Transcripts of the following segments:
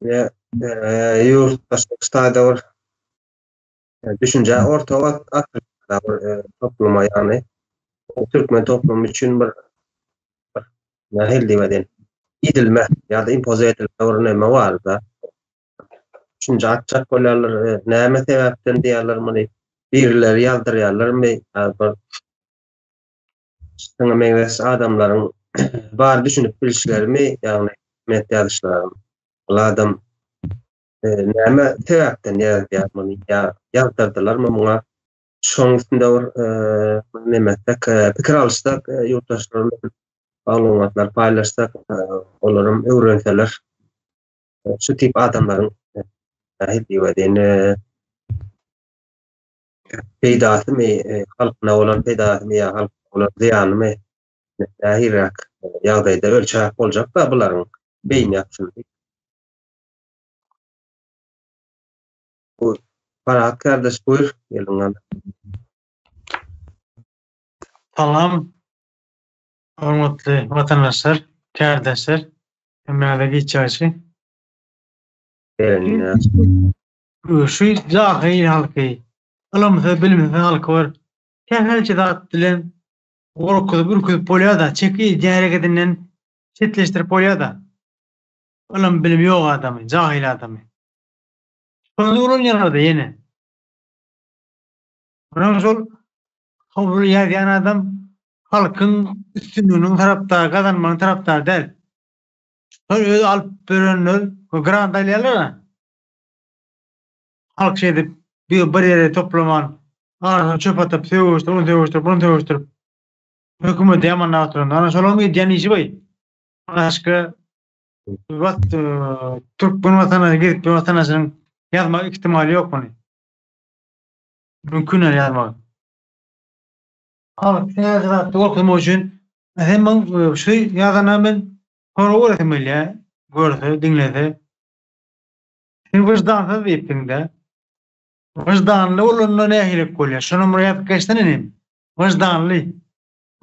ve yurttaşlık stadyor düşünce orta Afrika'da topluma yani Türkmen toplumu için bir nahil diýmeden idilme ya da impoze edilme örneme var da düşünce atçak bolýarlar näme sebäpden diýerler muny birileri ýazdyrýarlarmy şuna meňes adamlaryň bar düşünüp bilişlerimi ýagny met ýazyşlarym bu adam näme sebäpden ýazýar muny ýazdyrdylarmy muňa şoň üstünde bir nemesek pikir alşsak ýurtdaşlarymyň maglumatlar paýlaşsak olarym öwrenseler şu tip adamlaryň nähil diýweden peýdasymy halkyna bolan peýdasymy ýa halkyna bolan ziyanymy nähilrak ýagdaýda ölçäp boljak da bularyň beýni ýapyşyndy. Bu Farhat kardeş buyur ýelyňden. Salam, hormatly watandaşlar, kardeşler, hemmäge geçýärçi. Şu jahyl halky, ilimse bilimse halky bar. Kähälçe zat bilen gorkup bolýar-da, çeki järegetinden çetleşdirip bolýar-da. Ilim bilim ýok adamy, jahyl adamy. Şonu öwrenýärler-de ýene. Biram şol kabul ýaýan adam halkyň üstünlüğiniň tarapdary, gazanmagyň tarapdary däl. Şol özü alyp berenler, grant alýarlar. Halk şey edip bir yere toplaman, arasına çöp atıp, onu tevuşturup, hükümet yamanına oturan. Ana şolun diyen işi bay. Başka Türk vatandaşı gidip bir vatandaşının yazma ihtimali yok mu? Mümkün yazmak. Halk yazıda okuma için hemen şey yazana ben sonra öğretim ya. Gördü, dinledi. Sen vicdansız deyiptin de. Vicdanlı olunla nähilip bolýar. Şonu murýat geçdinim. Vicdanly,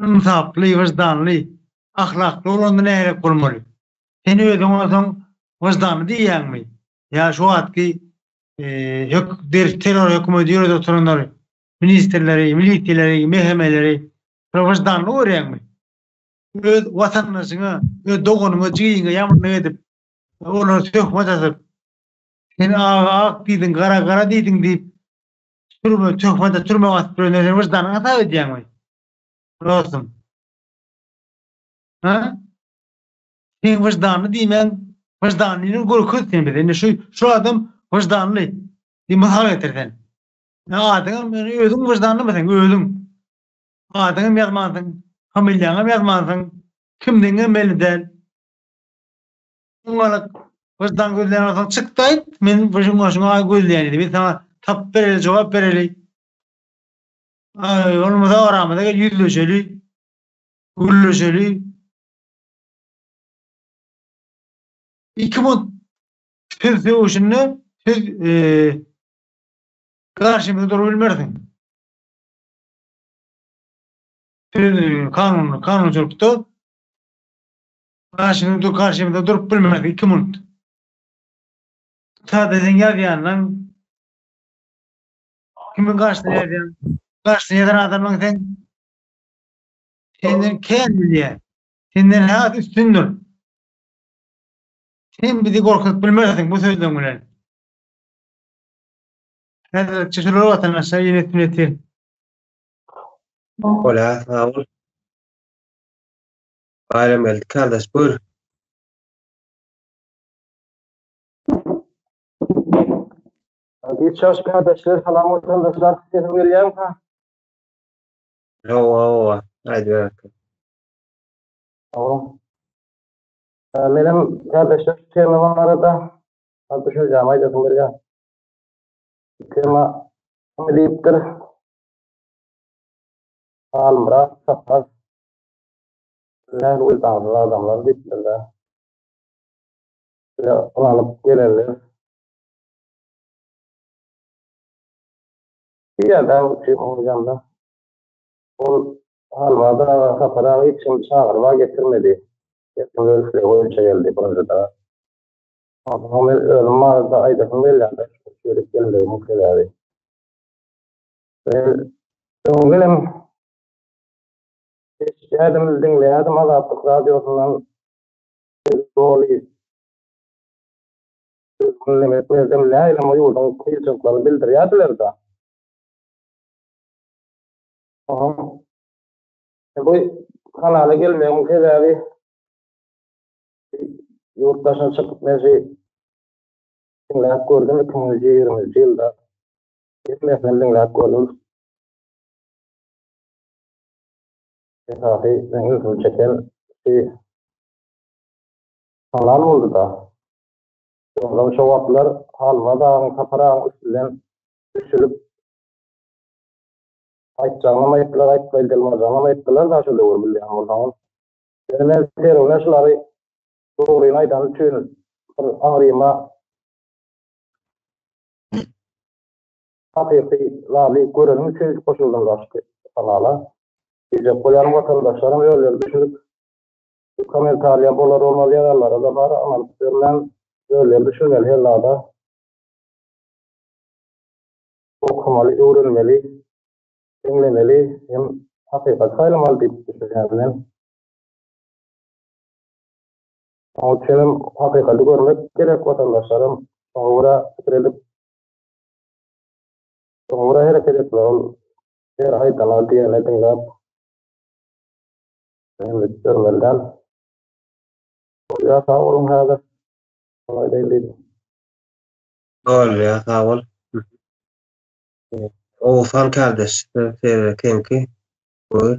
insaply, vicdanly, ahlakly olunla nähilip bolmaly. Sen özüň bolsaň vicdanly diýýärmi? Ya şu atky terör hökümeti ýerde oturanlar, ministrleri, militileri, mehemeleri vicdanly görýärmi? Öz watandaşyňa, öz dogunyňa, jiýiňe ýamanyk edip, olar töhmet atyp, sen ak diýdin, gara diýdin diýip, türme atyp bilenler vicdanyň hata edýärmi? Dostum. Ha? Sen vicdanly diýmen, vicdanyny görkezsen bilen, şu adam vicdanly. Diýme getirsen. Adyňam özüň vicdanlymy sen, özüň. Adyňam ýazmasyň, familýaňam ýazmasyň, kimdiňe belli däl. Uňalyk vicdan gözlerini çykdy aýt, men şoňa gözleýän edim. Ben sana tap bereli, jogap bereli. Olmasa aramyzda ýüzleşeli, gülleşeli. 2000 söwüşini siz karşymyzda durup bilmersiň. Kanunçylykda karşymyzda durup bilmersiň 2 minut. Sadece ýazýandan kimin karşyda ýazýan? Karşyda ýazan adamyň senden kendine, senden hayat üstündür. Sen bizi korkutup bilmersin bu sözden bilen. Hadi çeşitli vatandaşlar yönetim. Hola, sağ ol. Bayram geldi kardeş buyur. Geçiyoruz kardeşler, salam vatandaşlar. Sesim geliyor mu? Ova, haydi bakalım. Tamam. Benim kardeşler tema var da atışacağım, haydi söyleyeceğim. Tema miliptir. Almra, sapaz. Lan uydanlı adamlar bittiler. Onu alıp gelirler. Ya da şey olacağım da. O halvada kapara için çağırma getirmedi. Getirmedi, oyunca geldi projede. Ama ölüm var da aydın belirler. Şöyle geldiğini söyler. Öğlenim Şehadımız dinleyedim Azatlık Radyosu'ndan doğru dinlemek verdim. Leylim o yurdun kıyıcıkları bildiriyediler de. Bu kanala gelmeyen kedavi yurttaşın çıkıp nesi dinleyip gördüm 2020 yılda. Gitmesen dinleyip gördüm. Esafi zengin çeken bir kanal oldu da. Ondan şovaplar halma dağın kaparağın üstünden düşürüp aytacağına ayttılar, aytmayacağına ayttılar da şöyle olur bildiğin oradan. Yani terörleşleri doğruyun aydan tüyün ağrıyma hakiki lali görelim için koşuldum da kanala. Bize koyan vatandaşlarım öyle düşünüp komentarya bolar olmalı yerlere de var ama ben öyle düşünmeli herlada. Okumalı, öğrenmeli, dinlemeli, hem hakikat sayılmalı deyip düşünüyorum. Onun için hakikati görmek gerek vatandaşlarım. Sonra fikredip, sonra hareket etmeli. Her haytalar diyene dinlep, görmeliler. Ya sağ olun hadi. Kolay değil. Doğru ya, sağ ol. Oğuzhan kardeş, kenki, bu.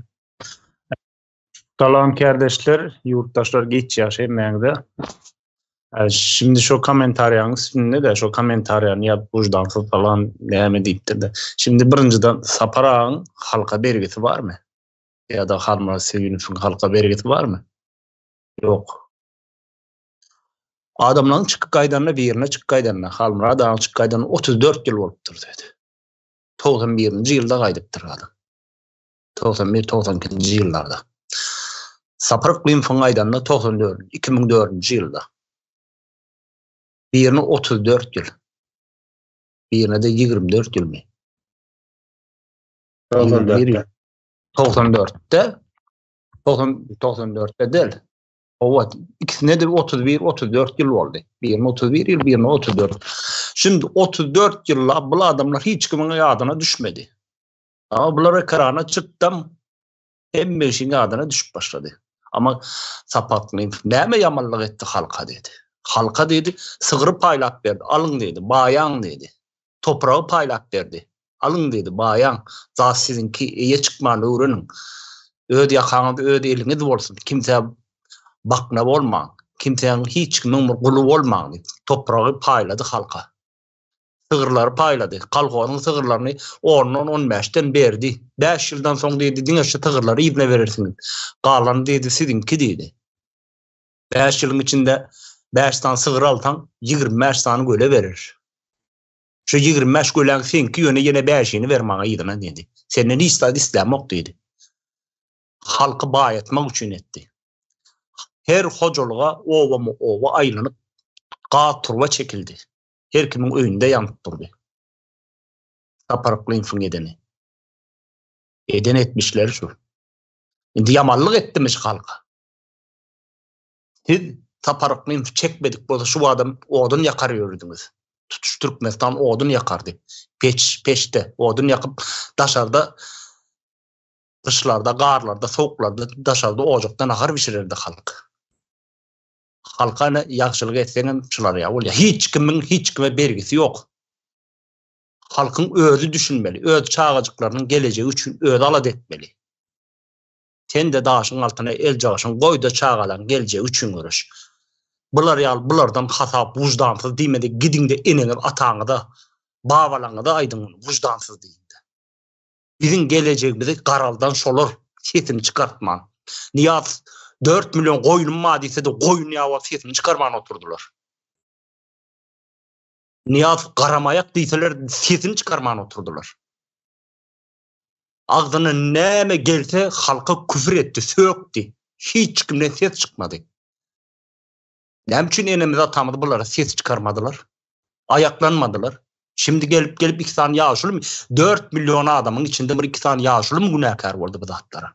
Salam kardeşler, yurttaşlar geç yaşaymayanda. Şimdi şu komentaryanız üstünde de şu komentaryanı yap bucdansız falan devam deyiptir de. Şimdi birinciden Saparağın halka bergisi var mı? Ya da Harmara Sevgilif'in halka bergisi var mı? Yok. Adamların çıkık kaydanına bir yerine çıkık kaydanına. Harmara dağın çıkık kaydanına 34 yıl oluptur dedi. 91. yılda kaydıptır adam. 91-92. yıllarda. Saparık Linfon aydanına 2004. yılda. Bir yerine 34 yıl. Bir yerine de 24 yıl mı? 94'te. 94'te değil. O ikisine de 34 yıl oldu. Bir yerine 31 yıl, bir yerine 34. Şimdi 34 yılla bu adamlar hiç kimin adına düşmedi. Ama bunlara kararına çıktım. Hem beşin adına düşüp başladı. Ama Sapaklıyım. Neme yamanlık etti halka dedi. Halka dedi, sığırı paylap verdi. Alın dedi, bayan dedi. Toprağı paylap verdi. Alın dedi, bayan. Zat sizinki iyiye çıkmanı öğrenin. Öde yakanı öde eliniz olsun. Kimse bakna olma. Kimsenin hiç kulu olma. Toprağı payladı halka. Sığırları payladı. Kalkonun sığırlarını 10'dan 15'ten berdi. 5 yıldan sonra dedi, dine şu sığırları ibne verirsiniz. Kalan dedi, sizinki dedi. 5 yılın içinde 5 tane sığır altan 25 tane göle verir. Şu 25 gölen senki yöne yine 5'ini vermana yedine dedi. Senin istem yok dedi. Halkı bayatmak için etti. Her hocalığa ova aylanıp turba çekildi. Her kimin önünde yanıp durdu. Saparıklı infun edeni. Eden etmişler şu. Şimdi yamanlık etmiş halka. Siz Saparıklı infun çekmedik burada şu adam odun yakar yürüdünüz. Tutuşturmazdan odun yakardı. Peçte odun yakıp dışarıda dışlarda, garlarda, soğuklarda dışarıda ocaktan akar pişirirdi halk. Halka ne yaxşılık etsenin çılar ya. Hiç kime bergisi yok. Halkın özü düşünmeli. Öz çağacıklarının geleceği için öz alad etmeli. Sen de daşın altına el çağışın koy da çağalan geleceği için uğraş. Bulardan hasap vucdansız demedi. Gidin de inenip atağını da bağvalanı da aydın vucdansız deyin de. Bizim geleceğimizi karaldan solur. Sesini çıkartman. Niyaz 4 milyon koyunun madise de koyun yava sesini çıkarman oturdular. Niyaz karamayak deyseler sesini çıkarman oturdular. Ağzına neme gelse halka küfür etti, söktü. Hiç kimden ses çıkmadı. Näme üçin enemiz atamyz bulara ses çıkarmadylar? Ayaklanmadılar. Şimdi gelip 2 tane ýaşuly mı? 4 milyon adamın içinde bir 2 tane ýaşuly mı günäkär boldy bu zatlara?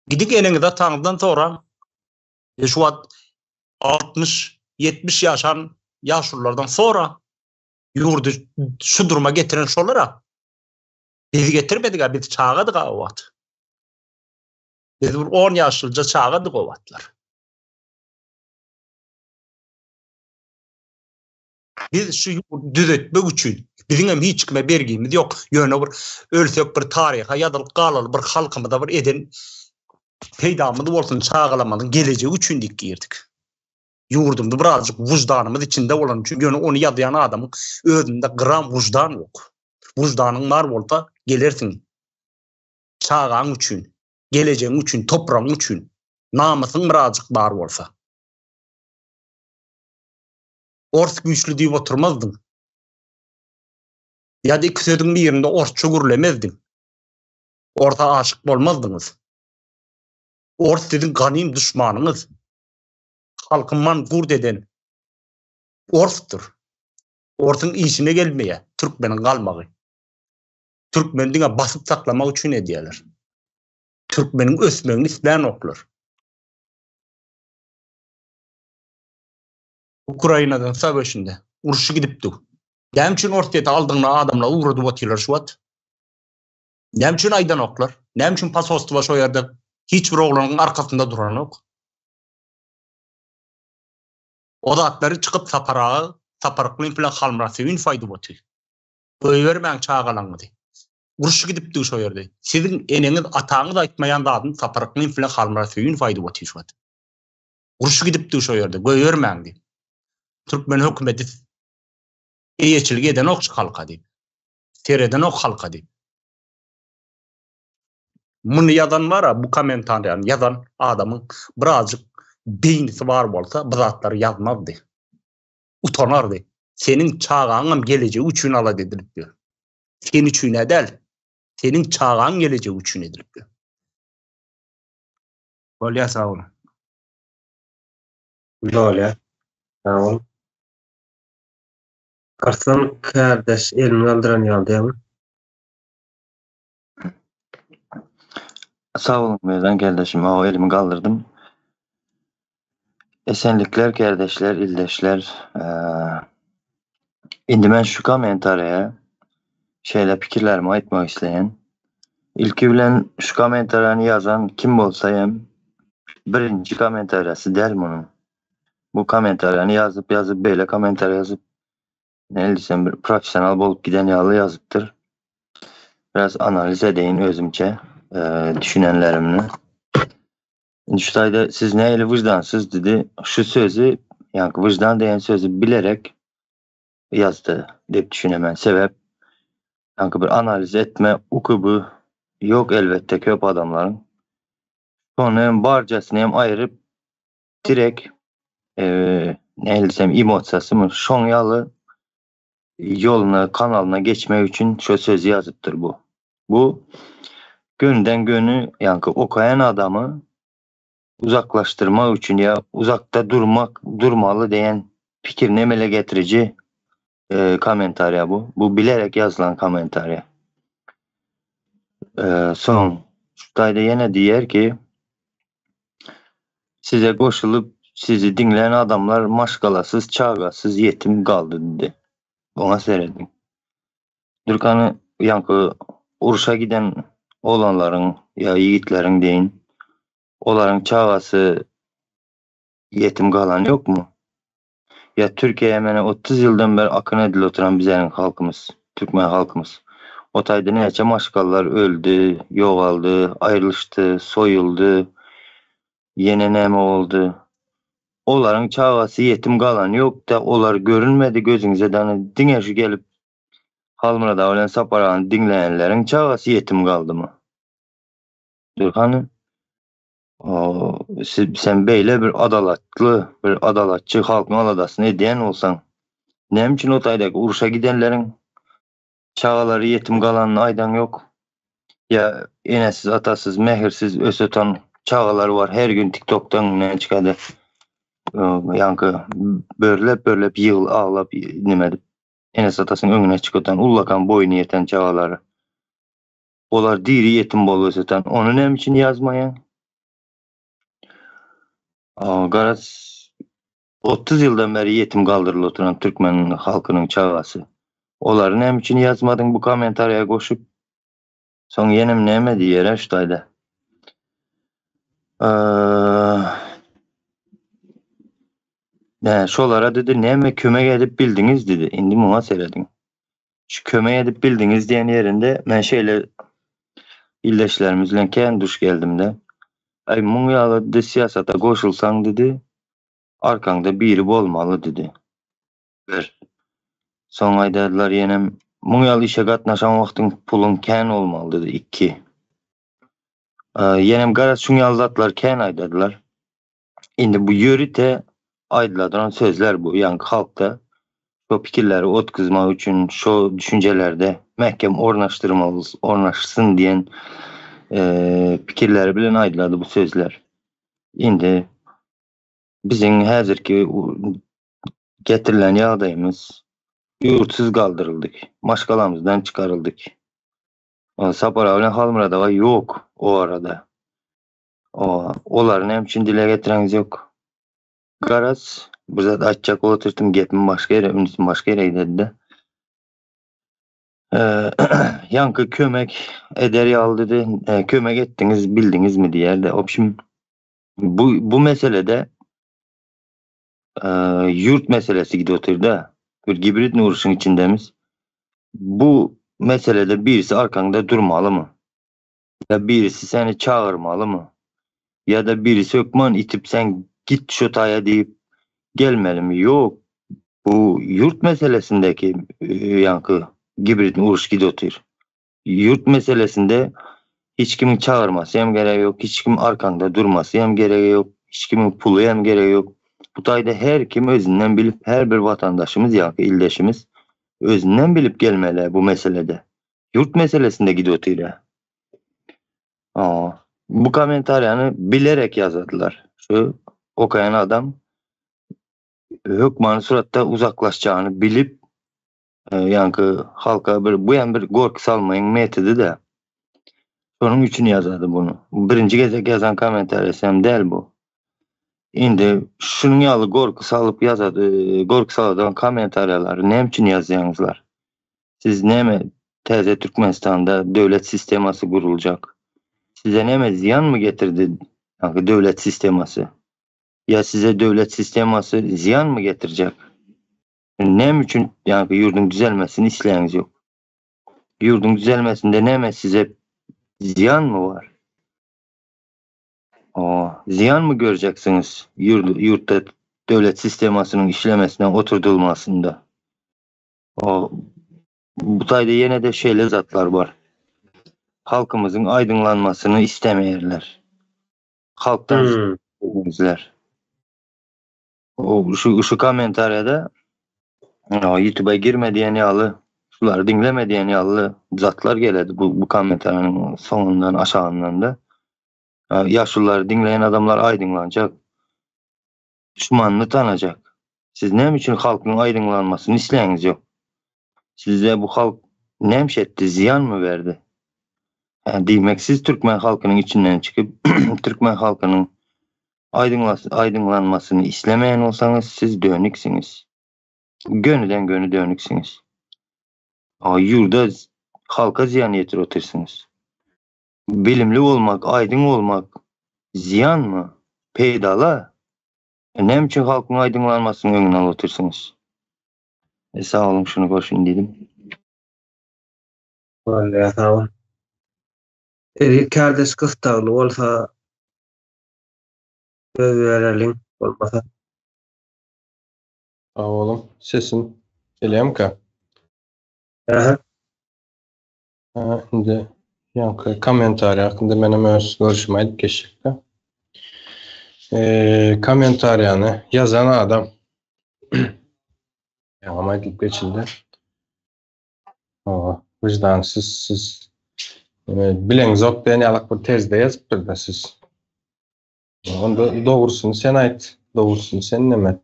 Gidik eneniz ataňyzdan sonra şu wagt 60-70 ýaşan ýaşullardan sonra ýurdu şu duruma getiren şolara biz getirmedik, biz çağadyk o wagt. Biz 10 ýaşylja çağadyk o wagtlar. Biz şu düzetmek üçin bizim hiç kime bergimiz yok. Ýöne bir ölsek bir taryha ýadylyp galaly bir halkymyzda bir eden peýdamyz bolsun çağalamanyň gelejegi üçin dikýerdik. Ýurdumda birazjyk wujdanymyz içinde bolan üçin ýöne onu ýazýan adamyň özünde gram wujdan ýok. Wujdanyň bar bolsa gelersiň. Çağaň üçin, gelejegiň üçin, topragyň üçin, namasyň birazjyk bar bolsa. Ors güýçli diýip oturmazdyň. Ýa-da iki söýdüň birinde orsça gürlemezdiň. Orta aşyk bolmazdyňyz. Ors sizin ganym düşmanyňyz. Halkymman gurd eden orsdur. Orsyň işine gelmeýe, türkmeniň galmagy. Türkmen diňe basyp saklamak üçin edýärler. Türkmeniň ösmegini isleýän oklar. Ukrainadan savaşynda uruşy gidipdi. Näme üçin ortada aldyňy adamlar uğradyp otyrlar şu wagt? Näme üçin aýdan oklar? Näme üçin pasostva şo ýerde hiç bir oglanyň arkasynda duran ok? O zatlary çykyp saparykly bilen halmrasyň faýda boty. Öýbermäň çağalaňdy. Uruşy gidipdi şo ýerde. Siziň eneňiz ataňyz aýtmaýan zadyň saparykly bilen halmrasyň faýda boty şu wagt. Uruşy gidipdi şo ýerde. Öýbermäňdi. Türkmen hökümeti eýeçilik eden okçy halka diýip. Tereden ok halka diýip. Muny ýazan bara bu kommentarlaryny ýazan adamyň birazjyk beýnisi bar bolsa bu zatlary ýazmazdy. Utanardy. Seniň çağaňam gelejegi üçin ala edilipdi. Sen üçin edel. Seniň çağaň gelejegi üçin edilipdi. Bolýa sağ olun. Bolýa. Sağ olun. Arslan kardeş elini kaldıran ýaldyýarmy? Sağ olun Meydan kardeşim. Elimi kaldırdım. Esenlikler kardeşler, ildeşler. Indi ben şu komentaraya pikirlerimi aýtmak isleýän. İlki bilen şu komentaryny yazan kim bolsaýam birinci komentaryasy däl munun. Bu komentaryny yazıp böyle komentar yazıp ne diýsem bir profesional bolup giden ýaly yazıpdyr. Biraz analiz edeýin özümçe düşünenlerimni. Indi şu taýda siz näili wyjdansyz dedi. Şu sözü, yani wyjdan diýen sözü bilerek yazdı dep düşünemen. Sebep yani bir analiz etme ukubu yok elbette köp adamların. Onu hem barcasını hem ayırıp direkt ne desem emotsiyası mı şon yalı yoluna kanalına geçmek için şu söz yazıptır bu. Bu gönden gönü yani okuyan adamı uzaklaştırmak için ya uzakta durmalı diyen fikir nemele getirici komentarya bu. Bu bilerek yazılan komentarya. Son şurada yine diyer ki size koşulup sizi dinleyen adamlar maşgalasız, çağgasız, yetim kaldı dedi. Ona seyredin. Dürkan'ı yankı uruşa giden olanların ya yiğitlerin deyin. Onların çağası yetim kalan yok mu? Ya Türkiye hemen 30 yıldan beri akın edil oturan bizlerin halkımız, Türkmen halkımız. O tayda neyse maşgallar öldü, yoğaldı, ayrılıştı, soyuldu, yeneneme oldu. Onların çağası yetim kalan yok da onlar görünmedi gözünüze de dine şu gelip Halmıra'da olan Saparağı'nı dinleyenlerin çağası yetim kaldı mı? Dürkan'ı sen böyle bir adalatçı halkın aladasını ediyen olsan ne için o taydaki uruşa gidenlerin çağaları yetim kalanın aydan yok ya enesiz atasız mehirsiz ösötan çağalar var. Her gün TikTok'tan ne çıkadı. Yankı börlep yığıl ağlap nimedip Enes atasının önüne çıkıtan ullakan boynu yeten çağaları. Olar diri yetim bolosatan. Onu nem için yazmayan? Garaz 30 yıldan beri yetim kaldırılı oturan Türkmen halkının çağası. Oları nem için yazmadın bu komentarya koşup? Son yenim neme diyere şutayda. Şolara dedi neme kömek edip bildiniz dedi. İndi muma seyredin. Şu kömek edip bildiniz diyen yerinde ben şeyle illeşlerimizle kendi duş geldim de. Ay munyalı dedi siyasata koşulsan dedi. Arkanda biri olmalı dedi. Bir. Son aydadılar yenem munyalı işe katnaşan vaktin pulun ken olmalı dedi. 2. Yenem garaz şunu yazdılar ken aydadılar. Indi bu yörite aydılardan sözler bu. Yani halkta şu fikirleri ot kızma için şu düşüncelerde mahkem ornaştırsın diyen fikirleri bilen aydılardı bu sözler. Indi bizim hazırki getirilen yağdayımız yurtsuz kaldırıldık. Maşkalamızdan çıkarıldık. Saparavlen Halmıra'da yok o arada. Onların hem için dile getireniz yok. Garaz bu zat açacak oturttum gepim başka yere gidedi de. Yankı kömek eder yal dedi. Kömek ettiniz bildiniz mi diyer de. Şimdi bu meselede yurt meselesi gidiyor da. Bir gibrit uğraşın içindemiz. Bu meselede birisi arkanda durmalı mı? Ya birisi seni çağırmalı mı? Ya da birisi ökman itip sen git şu taya deyip gelmeli mi? Yok. Bu yurt meselesindeki yankı gibritin uğraş gidiyor. Yurt meselesinde hiç kimin çağırması hem gereği yok. Hiç kimin arkanda durması hem gereği yok. Hiç kimin pulu hem gereği yok. Bu tayda her kim özünden bilip her bir vatandaşımız yankı ildeşimiz özünden bilip gelmeli bu meselede. Yurt meselesinde gidiyor. Bu komentaryanı bilerek yazdılar. Şu okuyan adam hükmanı suratta uzaklaşacağını bilip yankı halka bir korku salmayın metodu da onun için yazdı bunu. Birinci gezek yazan komentarya hem değil bu. Indi şunun yalı korku salıp yazdı. Korku salıdan komentaryaları ne için yazıyorsunuzlar? Siz ne teze Türkmenistan'da devlet sisteması kurulacak? Size ne ziyan mı getirdi yankı devlet sisteması? Ya size devlet sisteması ziyan mı getirecek? Ne için yani yurdun düzelmesini isteğiniz yok? Yurdun düzelmesinde ne size ziyan mı var? Ziyan mı göreceksiniz yurtta devlet sistemasının işlemesinden oturtulmasında? Bu tayda yine de şeyle zatlar var. Halkımızın aydınlanmasını istemeyerler. Halktan izler. Şu komentaryada YouTube'a girme diyen yalı, şuları dinleme diyen yalı zatlar geledi bu komentarın sonundan aşağından da. Yaşlıları dinleyen adamlar aydınlanacak. Düşmanını tanıyacak. Siz ne için halkın aydınlanmasını isteğiniz yok? Size bu halk ne etti, ziyan mı verdi? Demek siz Türkmen halkının içinden çıkıp Türkmen halkının aydınlanmasını istemeyen olsanız siz dönüksünüz. Gönülden dönüksünüz. Yurda halka ziyan yetirotursunuz. Bilimli olmak, aydın olmak ziyan mı? Peydala. Ne için halkın aydınlanmasının önüne otursunuz? Sağ olun şunu koşun dedim. Vallahi tamam. Kardeş kıstağlı olsa verelim olmasa. Sağ oğlum. Sesin geliyor mu ki? Şimdi yankı komentarya hakkında benim öz görüşüm ayıp geçecekti. Komentaryanı yazan adam ama ayıp geçildi. Vicdansız siz bileniz yok beni alak bir tezde yazıp da siz Onda doğrusunu sen ait. Doğrusunu sen neme.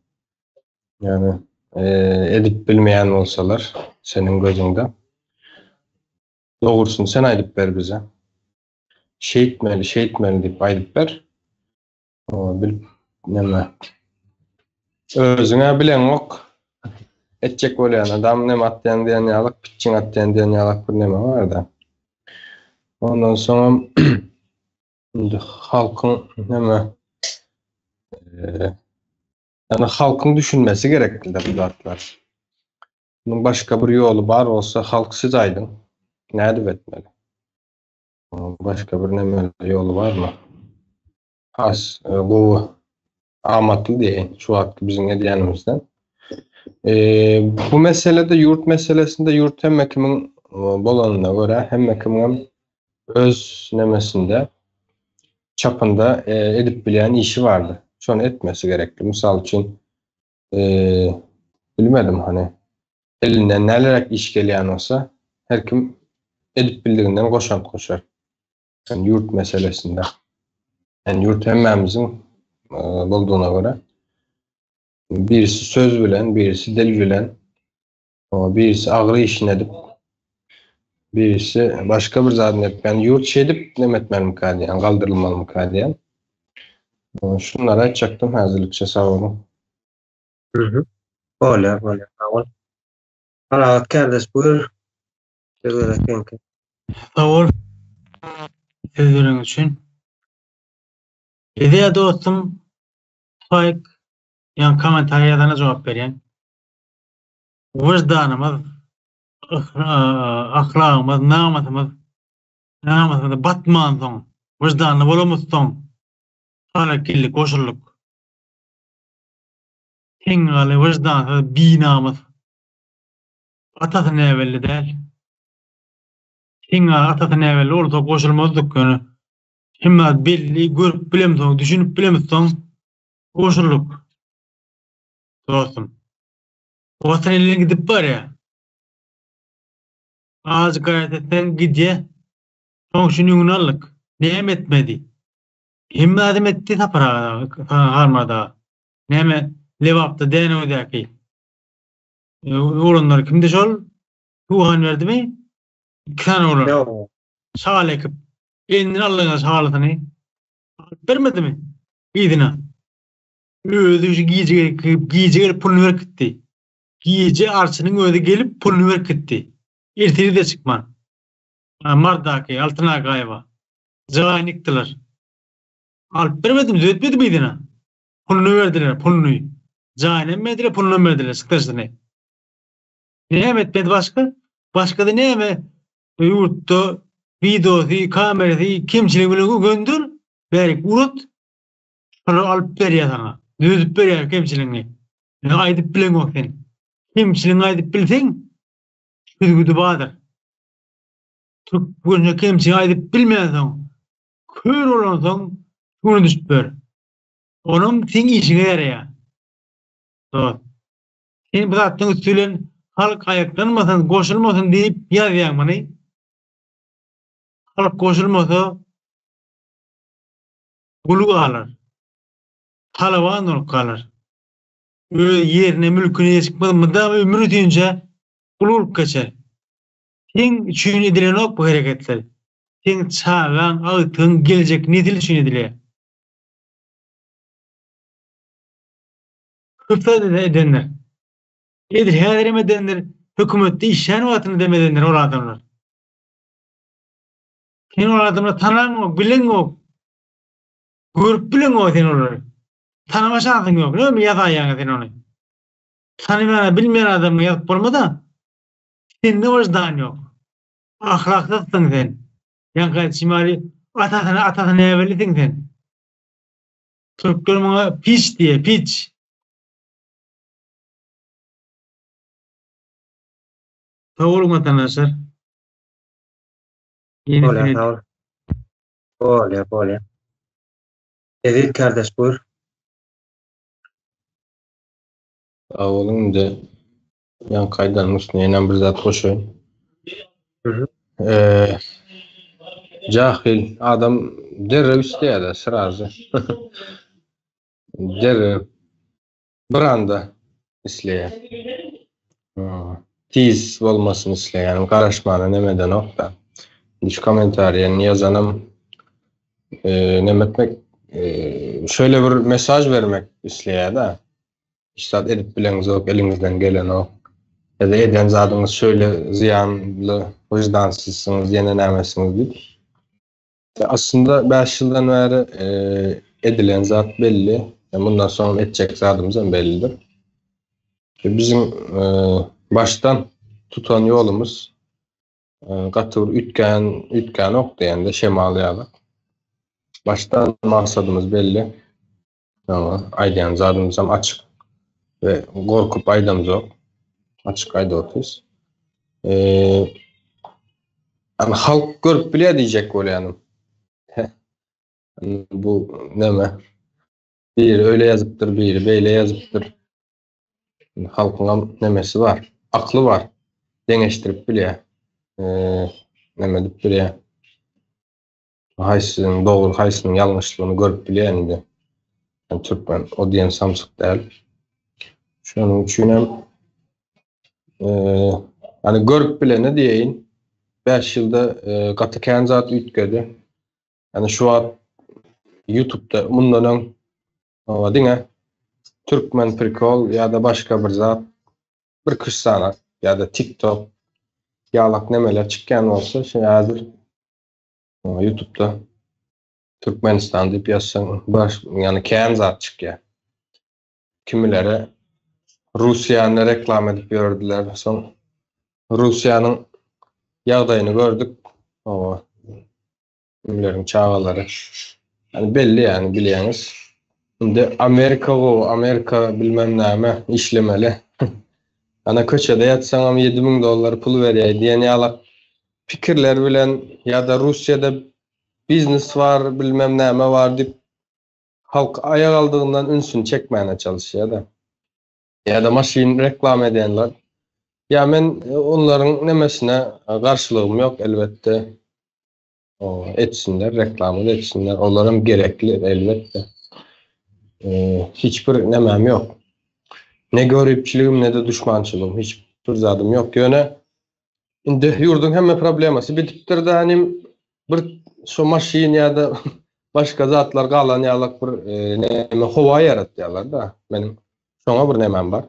Yani edip bilmeyen olsalar senin gözünde. Doğrusunu sen aydıp ver bize. Şey etmeli deyip aydıp ver. O bil neme. Özüne bilen ok. Etcek olayan adam neme atlayan diyen yalak, pitçin atlayan diyen yalak bir neme var da. Ondan sonra halkın neme yani halkın düşünmesi gerekli de bu zatlar. Bunun başka bir yolu var olsa halk siz aydın. Ne edip etmeli? Başka bir neme yolu var mı? Bu amatlı değil. Şu vakti bizim ediyenimizden. Bu meselede yurt meselesinde yurt hem hekimin bolanına göre hem hekimin öz nemesinde çapında edip bilen işi vardı. Şu an etmesi gerekli. Misal için bilmedim hani elinden nelerek iş gelen olsa her kim edip bildiğinden koşar. Yani yurt meselesinde. Yani yurt hemmemizin bulduğuna göre birisi söz bilen, birisi dil bilen, birisi ağrı işini edip, birisi başka bir zaten edip, yani yurt şey edip nemetmeli mukadiyen, kaldırılmalı mukadiyen. Şunlara açacaktım hazırlıkça, sağ olun. Öyle. Sağ ol. Kanaat kardeş buyur. Sağ ol. Sözlerin için. Ede dostum Faik yan komentarlarına cevap veren. Vicdanımız, ahlakımız, namusumuz batman son. Vicdanlı bolamız son. Harakillik, koşulluk. Tingali vicdansız binamız. Atasın evvelli değil. Tingali atasın evvelli olursa koşulmazdık günü. Himmet belli, görüp bilem son, düşünüp bilem son. Koşulluk. Dostum. O sen eline gidip var ya. Az gayret etsen gidye. Son şunun allık. Neyem etmedi. Himmet adım etti tapara harmada. Neyem levapta dene ödeki. Oğlanlar kimde şol? Tuğhan verdi mi? 2 tane oğlan. Yok. Sağ ekip. Elinin allığına sağlatını. Vermedi mi? İdina. Ödü şu giyece gelip pulunu ver gitti. Giyece arçının ödü gelip pulunu ver gitti. İrtiri de çıkman. Mardaki, altına gayva. Zıgayın yıktılar. Alıp vermedim, zöğütmedi mi idina? Pulunu verdiler, pulunu. Zıgayın emmediler, pulunu verdiler, sıktaştığını. Ne etmedi başka? Başka da ne eme? Yurtta, videosu, kamerası, kimçilik bilgi göndür. Verik urut. Sonra alıp veriyor sana. Düzüp veriyor kimçiliğini. Aydıp bilen yok sen. Kimçiliğini aydıp bilsen, güdü bağdır. Türk boyunca kimçiliğini aydıp bilmeyen son. Kör olan son, şunu düşüp ver. Onun sen işine yarıyor. Doğru. Sen bu zaten üstülen halk ayaklanmasın, koşulmasın deyip yazıyan bana. Halk koşulmasa kuluk alır. Talavan olup kalır. Yerine mülküne çıkmadı mı da ömrü deyince kuluk kaçar. Sen için edilen ok bu hareketler. Sen çağıran, ağıtın, gelecek nidil için ediliyor. Hıfta edenler. Her edenler hükümette işen vatını demedenler o adamlar. Sen o adamlar tanan yok, bilen yok. Görüp bilen yok sen onları. Tanıma şansın yok. Ne mi yaz ayağına sen onu? Tanımayan, bilmeyen adamı yazıp olmadan sende vicdan yok. Ahlaksızsın sen. Yankı şimali atasını evvelisin sen. Türkler bana piç diye, piç. Sağ olun vatandaşlar. Öyle, sağ ol. Öyle. Evet kardeş buyur. Sağ olun da yan kaydan üstüne yenen bir zat koşuyun. Cahil adam Derre üsteyede sırazı. Derre bir anda isleýär. Tiz bolmasyn isleýär. Garaşmany nemeden okda. Şu komentariýany ýazanam nemetmek şöyle bir mesaj vermek isleýär da. İşte edip bileňiz ok, eliňizden gelen ok. Ya da eden zadyňyz şöyle ziýanly, wyjdansızsyňyz, ýene nämesiňiz diýip. Aslında 5 ýyldan bäri edilen zat belli. Bundan sonra edecek zadymyz hem bellidir. Bizim baştan tutan ýolumuz gatyr ütken ok diýende şemalyalyk. Baştan maksadymız belli. Ama aýdýan zadymyz hem açyk ve gorkup aýdamyz ok. Açyk aýdapyz. Halk görüp bilýär diýjek bolýanym. Bu neme? Biri öyle yazıptır, biri böyle yazıptır. Halkın nemesi var, aklı var. Deneştirip bilýär. Neme dip bilýär. Haýsynyň dogry, haýsynyň ýalňyşlygyny görüp bilýär indi. Türkmen o diýen samsyk däl. Şonuň üçin hem hani görüp bilene diýeýin. 5 ýylda gatykän zat ütgedi. Yani şu an YouTube'da bundan diňe Türkmen prikol ya da başka bir zat bir kıssana ya da TikTok ýalak nemeler çykkan bolsa şu hazır YouTube'da Türkmenistan diýip ýazsaň baş yani kän zat çykýar. Kimilere Russiýany reklam edip ýördiler. Soň Russiýanyň ýagdaýyny gördük. Kimileriň çağalary. Yani belli yani bilýäňiz. Şimdi Amerika bilmem näme işlemeli. Ana köçede yatsaňam $7,000 pul berýär diýen ýalak pikirler bilen ya da Russiýada biznes var bilmem näme var diýip halk aýak aldygyndan ünsün çekmäne çalışýar da. Ya da maşyn reklam edenler. Ya men onlaryň nemesine garşylygym ýok elbette. Etsinler, reklamını etsinler. Onlarım gerekli elbette. Hiçbir nemem yok. Ne görüpçiligim ne de düşmançılığım. Hiçbir zadym yok. Yöne indi ýurdun hemme problemasy bitipdir da hani bir şu maşyn ya da başka zatlar galan ýalak bir neme howa yaratýarlar da. Benim şoňa bir nemem bar.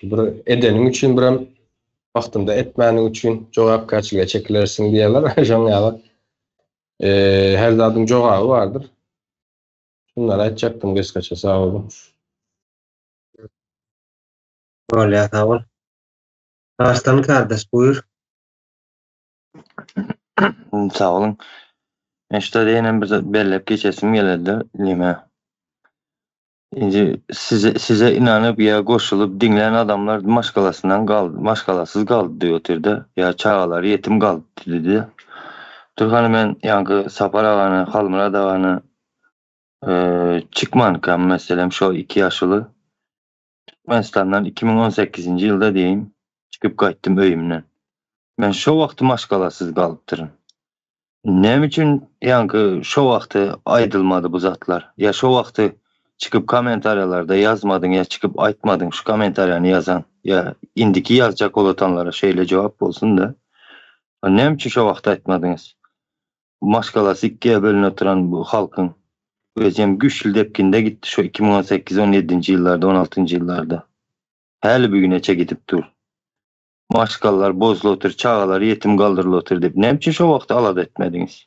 Bir edeniň üçin biram wagtynda etmäniň üçin jogapkarçylyga çekilersiň diýerler. Şoňa her zadyň jogaby bardyr. Şunlara aýtjakdym geskaça sağ olun. Öyle sağ ol. Arslan kardeş buyur. Sağ olun. Işte diýenem bir bellep geçesim geldi lime. Size inanıp ya koşulup dinleyen adamlar maşgalasından kaldı, maşgalasız kaldı diyordu. Ya çağalar yetim kaldı dedi. Turhan'ı ben yankı Sapar ağanı, Halmıra dağanı çıkmanıkan meselem şu 2 yaşlı. Türkmenistan'dan 2018. yılda diyeyim çıkıp kayttım öyümden. Ben şu vakti maşgalasız kalıptırım. Ne için yankı şu vakti aydılmadı bu zatlar? Ya şu vakti çıkıp komentaryalarda yazmadın ya çıkıp aytmadın şu komentaryanı yazan ya indiki yazacak olatanlara şeyle cevap olsun da ne için şu vakti aytmadınız? Maşgalası 2'ye bölün oturan bu halkın özüm güçlü depkinde gitti şu 2018-17. yıllarda 16. yıllarda her bir güne çekitip dur. Maşgallar bozlu otur, çağalar yetim kaldırılı otur deyip ne için şu vakti alad etmediniz?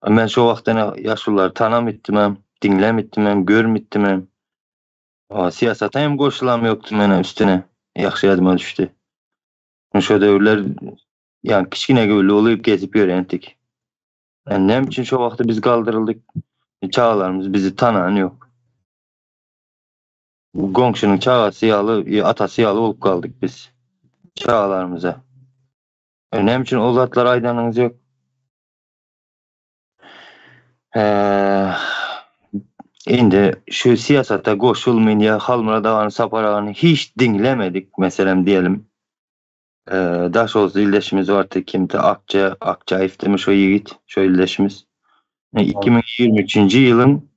Ben şu vaktına yaşlılar tanam ettimem, dinlem ettimem, görüm ettimem. Siyasata hem koşulam yoktu mene üstüne. Yaxşı yadıma düştü. Şu dövrler yani kiçkine göğlü oluyup gezip öğrendik. Yani ne için şu vakti biz kaldırıldık. Çağalarımız bizi tanan yok. Gongşunun çağası yağlı, atası yağlı olup kaldık biz. Çağalarımıza. Ne için o zatlar aydanınız yok. Indi şu siyasata koşulmayın ya Halmıra dağını Sapar ağanı hiç dinlemedik meselem diyelim. Daş olsa ildeşimiz vardı kimdi? Akçayif demiş o yiğit. Şu ildeşimiz. 2023. yılın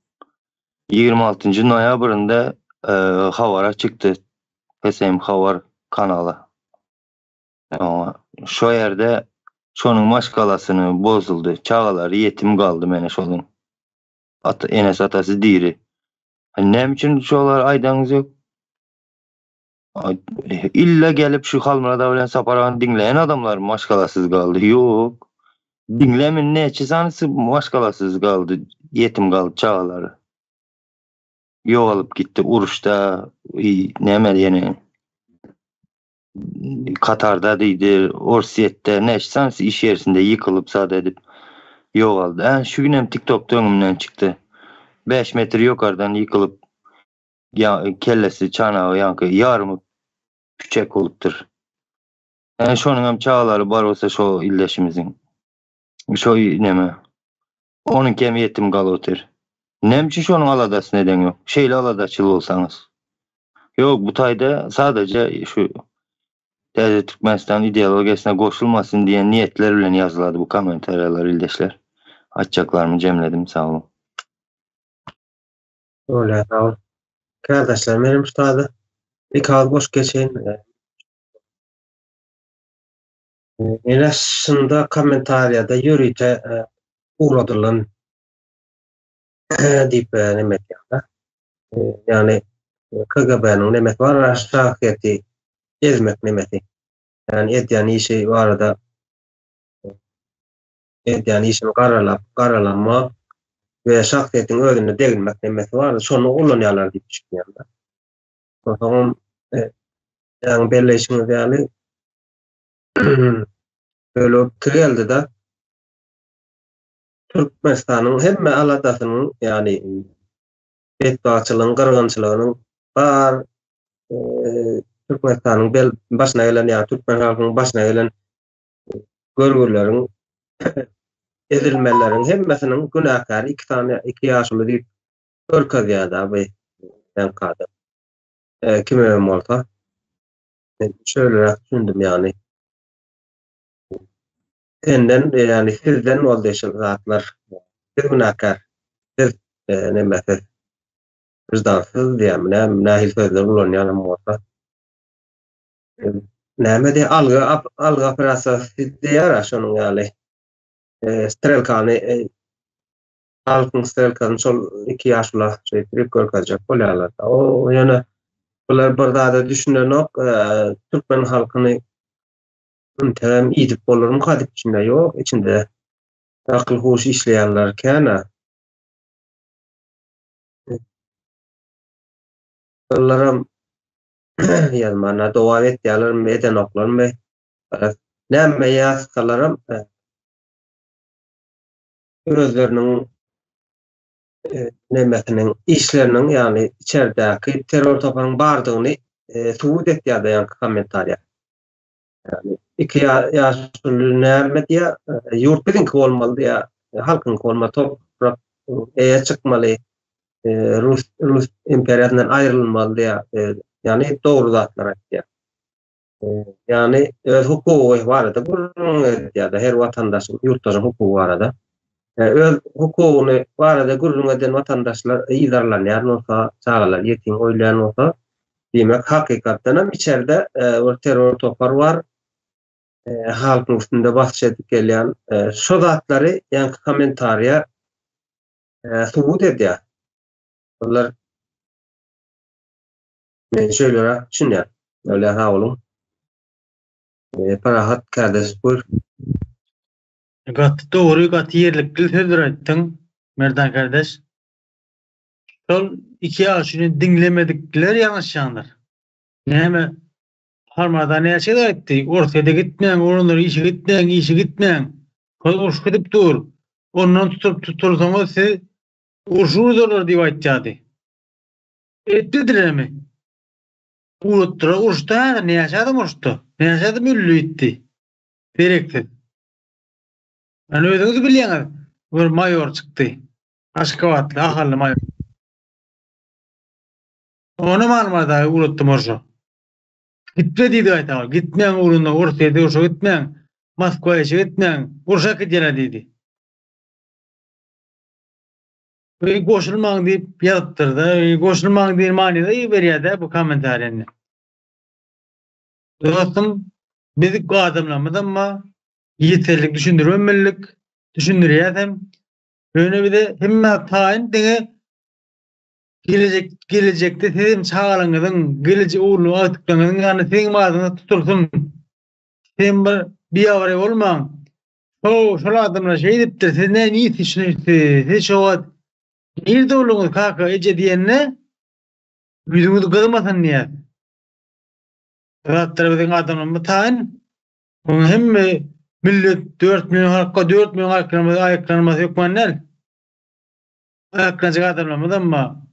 26. noyabrında Havara çıktı. Hesem Havar kanalı. Ama şu yerde şonun maşkalasını bozuldu. Çağaları yetim kaldı mene şolun. Enes atası diri. Ne için şolar aydanız yok? İlla gelip şu Halmırada bilen Saparan dinleyen adamlar maşkalasız kaldı. Yok. Dinlemin ne çizanısı maşkalasız kaldı. Yetim kaldı çağaları. Yoğalıp gitti uruşta ne yani Katar'da değildir, Orsiyet'te ne çizanısı iş yerisinde yıkılıp sade edip yoğaldı. Şu gün hem TikTok'ta önümden çıktı. 5 metre yukarıdan yıkılıp kellesi çanağı yankı yarımı küçek oluptur. Şonun hem çağaları bar olsa şu illeşimizin. Şu neme. Onun kemi yetim kalıotur. Nemçi şonun aladası neden yok. Şeyle aladaçılı olsanız. Yok bu tayda sadece şu Devlet Türkmenistan ideolojisine koşulmasın diye niyetler ile yazıladı bu komentarlar ildeşler. Açacaklar mı cemledim sağ olun. Öyle sağ ol. Kardeşler benim üstadı bir kal boş geçeyim. Aslında komentariyada yürüyte uğradılan deyip demek yani. Yani KGB'nin demek var şahsiyeti ezmek demeti. Yani etyen işi var da etyen işini karalanma ve şahsiyetin özünü delmek demeti var da şonu kullanıyorlar diye düşünüyorum. O zaman yani belleşimiz yani böyle kırıldı da Türkmenistan'ın hem aladasının yani bedbaçılığın, kırgınçılığının var Türkmenistan'ın başına gelen ya Türkmen halkının başına gelen görgülerin edilmelerin hemmesinin günahkarı iki yaşlı deyip ülkede ve ben kadar kimim olsa şöyle düşündüm yani senden yani sizden oldu zatlar bir günahkar siz ne mesela vicdansız diyeyim ne nahil sözler kullanıyorum olsa ne de algı operası diğer şunun yani Strelkanı halkın Strelkanı sol iki yaşlı şey görkacak oluyorlar. O yani bunlar burada da düşünen yok. Türkmen halkını ünterem idip olur mu kadip içinde yok. İçinde akıl hoş işleyenler kana onlara yazmana dua et yalarım eden oklarım ve nemme yazkalarım özlerinin nemesinin işlerinin yani içerideki terör topanın bardığını subut etti ya da yani komentarya. Yani iki yaşlı neme diye yurt bilink olmalı diye halkın olma toprak çıkmalı Rus imperiyatından ayrılmalı diye yani doğru zatlar diye. Yani öz hukuku var da bunun ya da her vatandaşın yurttaşın hukuku var da. Öz hukukunu var da gururun eden vatandaşlar idarlanyan olsa, çağalar, yetim oylayan olsa demek hakikaten hem içeride terör topar var. Halkın üstünde bahsedip gelen şu zatları yani komentarya subut ediyor. Bunlar şöyle düşünüyor. Öyle ha olun. Parahat kardeş buyur. Gat doğru gat yerlikli sözler ettin Merdan kardeş. Sol iki yaşını dinlemedikler yanlış yandır. Neme harmada ne açıda etti. Ortada gitmeyen, onları işi gitmeyen. Koş gidip dur. Ondan tutursanız siz urşurdular diye aytadı. Ettiler mi? Uruttura urşta ne yaşadım urşta. Ne yaşadım üllü etti. Direkti. Yani ödünüz biliyorsunuz. Bir mayor çıktı. Aşkavatlı, ahallı mayor. Onu malmada uruttum orşu. Gitme diýdi aýtalar. Gitmeň uğrunda Urusýa döwüşe gitmeň. Moskwaýa gitmeň. Uruşa gidýär diýdi. Ve goşulmaň diýip ýazypdyrdy. Goşulmaň diýen manada berýär-de bu kommentariýany. Dostum, biz adamlarymyzdanma ýeterlik düşündirmelik, düşündirýäsem, öňe bir de hemme taýyn diňe gelecekde sizin çağalaňyzyň, gelejek uğurlu aýtdyklaryňyň ýany seň mazyna tutulsun. Sen bir ýawary bolmaň. Şol adamlar şey diýipdir, siz näme ýetişýärsiz? Hiç owat Nerede olunuz kaka ece diyenine yüzümüzü kırmasan niye? Rahat tarafından adamın tayin. Onun hem millet 4 milyon halka 4 milyon ayaklanması yok mu annel? Ayaklanacak adamlarımızdan mı?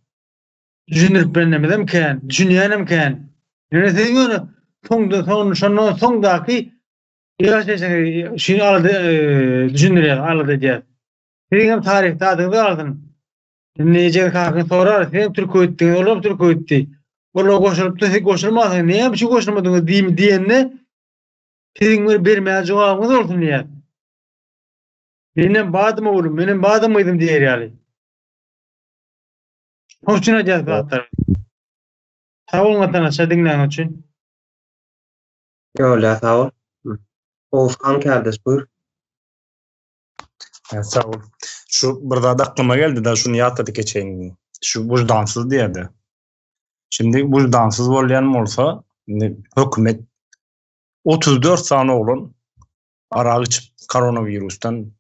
Düşünürüp benlemedenken, düşünüyenem ken. Yönettiğin onu sondaki yaşayacak şimdi aladı düşünürüyor, aladı diye. Senin tarihte adını aldın. Nece kakın sorar, sen Türkiye ettin, oğlum Türkiye etti. Oğlum koşulup da sen koşulmadın, niye bir şey koşulmadın diyenine sizin vermeye cevabınız olsun diye. Benim bağdım oğlum, benim bağdım mıydım diye yani. Hoşçuna cezbatlar. Sağ olun vatandaşlar dinleyen için. Öyle sağ ol. Oğuzhan kardeş buyur. Sağ ol. Şu burada da aklıma geldi de şunu yatırdı geçeyim. Şu vicdansız diýerdi. Şimdi vicdansız bolýan bolsa, hökümet 34 sany oğlun araq içip koronavirusdan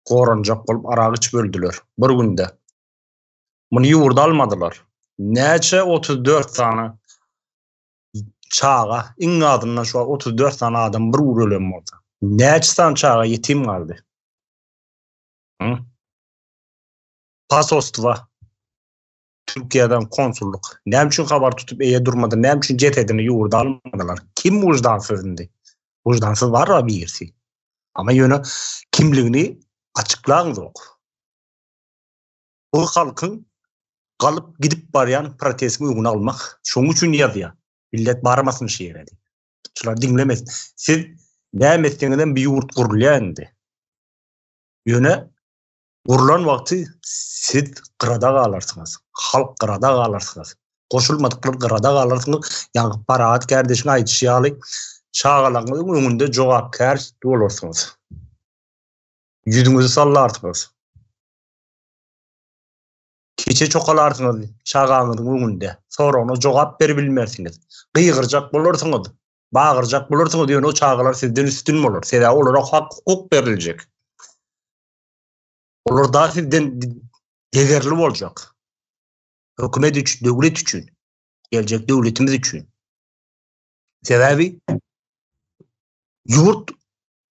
goranjak bolup araq içip öldüler bir günde. Bunu ýurda almadylar. Näçe 34 sany çağa, iň adından şu 34 sany adam bir ölen bolsa. Näçe sany çağa yetim kaldy. Pasostva Türkiye'den konsulluk näme üçin habar tutup eýe durmady, näme üçin jetedini ýurda almadylar. Kim wujdansızdy? Wujdansız bar birisi. Ama ýöne kimligini açıklaýan yok. Bu halkın galyp gidip barýan protestini öňüne almak. Şoň üçin ýazýar. Millet barmasyn şeýredi. Şular dinlemez. Siz näme etdiňizden bir ýurt gurulýandy. Ýöne Urulan vakti siz qırada qalarsınız. Halk qırada qalarsınız. Koşulmadıklar qırada qalarsınız. Yani paraat kardeşine aytışyalı çağalanın önünde cevapkar olursunuz. Yüzünüzü sallarsınız. Keçe çokalarsınız çağalanın önünde. Sonra ona cevap verebilmersiniz. Qıyğırcak bulursunuz. Bağırcak bulursunuz diyor o çağalar sizden üstün olur. Size olarak hak hukuk verilecek. Olur da sizden değerli olacak. Hükümet için, devlet için, gelecek devletimiz için. Sebebi yurt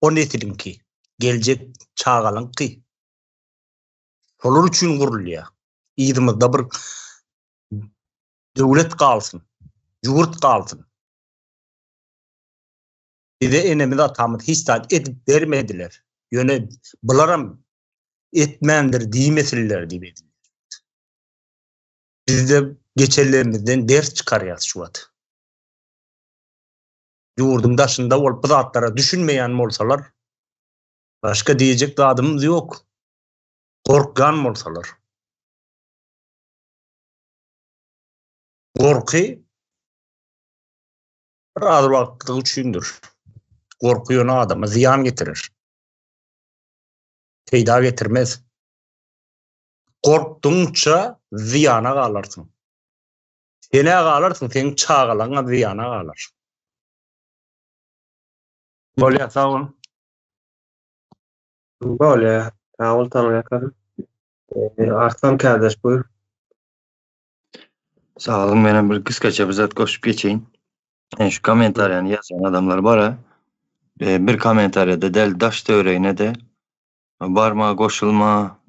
o nesilin ki, gelecek çağalan ki. Olur için kuruluyor. İyidimizde bir devlet kalsın, yurt kalsın. Bize enemiz atamız hiç saat edip vermediler. Yöne bularım etmendir diýmesiler diýip. Biz de geçerlerimizden ders çıkarýarys şu wagt. Ýurdun daşynda bolup bu zatlara düşünmeýän bolsalar, başka diýejek adamymyz ýok. Korkgan bolsalar. Korky az wagt üçindir. Korku ýöne adama ziyan getirir. Feyda getirmez. Korktunça ziyana qalarsın. Sene qalarsın, sen çağalana ziyana qalar. Bolýa, sağ olun. Bolýa, sağ ol tanıya kadın. Arslan kardeş buyur. Sağ olun, ben bir kıskaça bir zat koşup geçeyim. Şu komentaryanı yazan adamlar bara bir komentaryada del daş töreğine de barma koşulma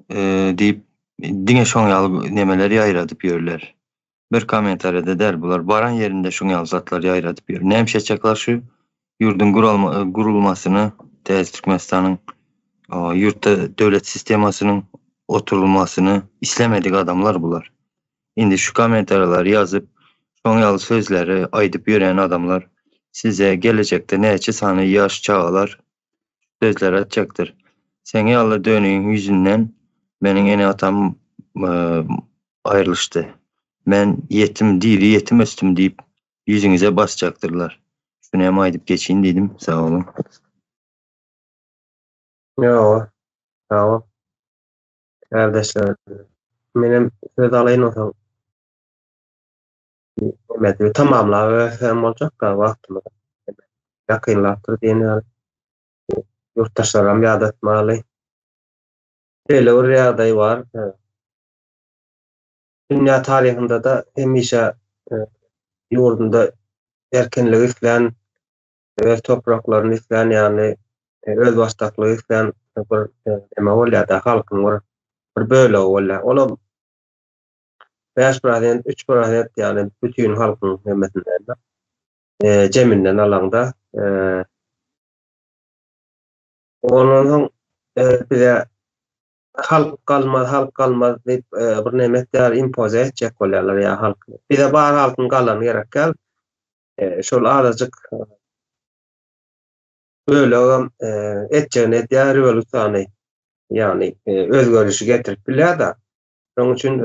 deyip dine şoň ýaly nemeleri ýaýradyp ýörler. Bir komentaryada der bular baran yerinde şoň ýaly zatlar ýaýradyp ýör. Näme çaklar şu ýurdun gurulmasyny, Türkmenistanyň ýurtda döwlet sistemasynyň oturulmasyny islemedik adamlar bular. Indi şu komentarlar ýazyp şoň ýaly sözleri aýdyp ýören adamlar size gelecekte neçe sana yaş çağlar sözler atacaktır. Sen yallah dönüğün yüzünden benim ene atam ayrılıştı. Ben yetim değil, yetim östüm deyip yüzünüze basacaktırlar. Şunu hem aydıp geçeyim dedim. Sağ olun. Yo, tamam. Kardeşler, benim söz alayın o zaman. Mehmet'i tamamla ve sen olacak da vaktimi yakınlattır diye yani yurttaşlarım bir adet mali. Böyle bir aday var. Dünya tarihinde de hemişe yurdunda erkenliği isteyen ve topraklarını isteyen yani öz baştaklığı isteyen bir ema olya da halkın var. Bir böyle olya. Ola 5%, 3% yani bütün halkın hemmetinden ceminden alanda onun bize halk kalmaz deyip bir nemetler impoze edecek olyalar ya halk. Bir de bar halkın kalan gerek gel. Şol azıcık böyle edeceğine diğer revolüsyonu yani özgürlüğü getirip bile da onun için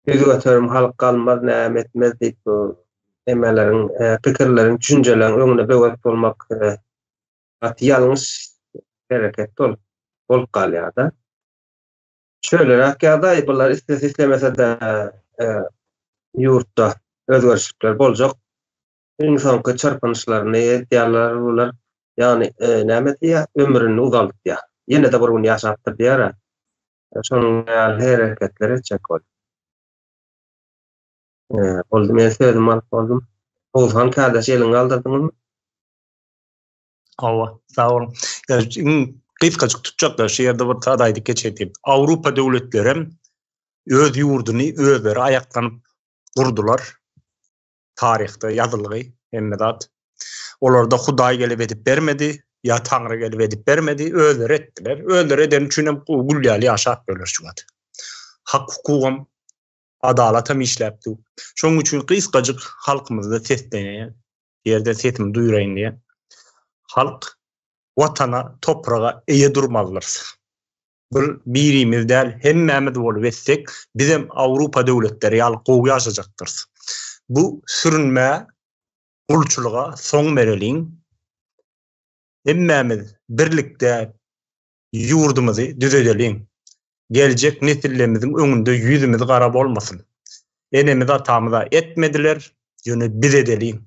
yüzgötürüm halk kalmaz ne etmez deyip emelerin, fikirlerin, düşüncelerin önüne böğüt olmak yanlış hareket ol kalıyada. Şöyle rakiyada bunlar istemese de yurtta özgürlükler bolacak. İnsanki çarpınışlarını diýerler yani näme diýär ömrüni uzaltdy. Yine de bir gün ýaşapdyr diýär. Şonuň hareketleri çek bol. Oldu men sözüm alyp boldum. Oğuzhan kardeş elini aldyrdyňyzmy? Ava, sağ olun. Kıskacık tutacaklar şehirde bir tadaydı geçeydim. Avrupa devletleri öz yurdunu özleri ayaklanıp kurdular. Tarihte yazılgı emmedat. Olar da Hudaý gelip edip bermedi, ya Tanrı gelip edip bermedi, özler ettiler. Özler eden üçüne gulýaly ýaşap böler şugat. Hak hukukam, adalatam işläpdi. Şoň üçin kıskacık halkymyzda seslenýär. Ýerde sesim duýuraýyn diýe. Halk watana, toprağa eýe durmalylar. Birimiz däl, hemmemiz bolup etsek, bizim Avrupa döwletleri ýaly gowy ýaşajakdyr. Bu sürünme ulçuluğa soň bereliň. Hemmemiz birlikde yurdumuzy düzedeliň. Geljek nesillerimiziň öňünde yüzümüz gara bolmasyn. Enemiz atamyza etmediler, ýöne biz edeliň.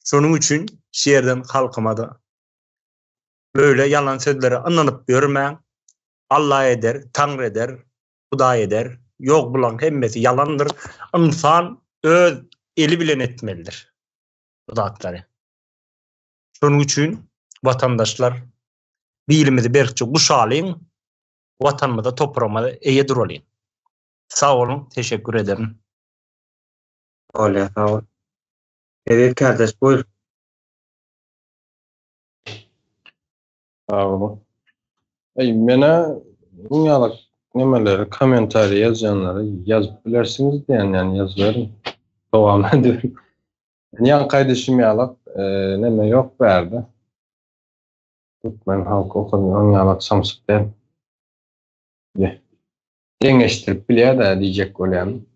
Şonuň üçin şeýerden halkyma da böyle yalan sözleri anlanyp görmäň. Allah eder, Tanrı eder, Hudaý eder. Ýok bulan hemmesi yalandır. İnsan öz eli bilen etmelidir. Bu zatları. Şonuň üçin vatandaşlar bilimizi berkçe guşalyň, vatanymyza, toprağymyza eýe duralyň. Sağ olun, teşekkür ederim. Olya, sağ ol. Evet kardeş buyur. Sağ olun. Mene dünyalık nemeleri, komentari yazanları yazıp bilersiniz diyen yani yazılarım. Devam ediyorum. Yan kardeşim yalak neme yok verdi. Ben halka okudum. Yalak samsık ben. Dengeştirip bile de diyecek olayım.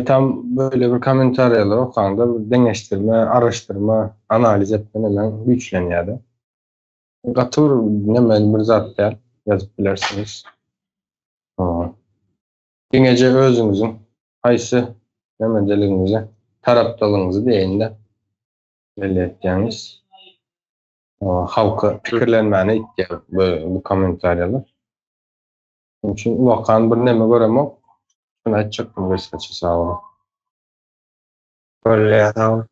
Tam böyle bir komentaryalar okanda bir dengeştirme, araştırma, analiz etme hemen güçleniyordu. Katır nemeli bir zat der, yazıp bilersiniz. Dengece özünüzün haysı nemedeliğinize, taraptalığınızı deyinde belli edeceğiniz halka fikirlenmene ihtiyaç bu komentaryalar. Onun için vakan bir neme göremem. Şunu açacaktım veskaçı sağ olun. Olya, sağ ol.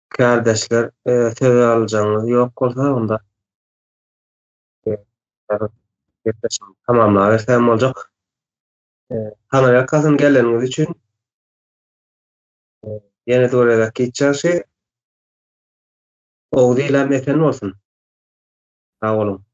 Kardeşler söz alacağınız yok olsa onda tamamlar efendim olacak. Kanalya kasın geleniz için yeni doğruya geçeceğiz şey Oğuz ilan efendim olsun. Sağ olun.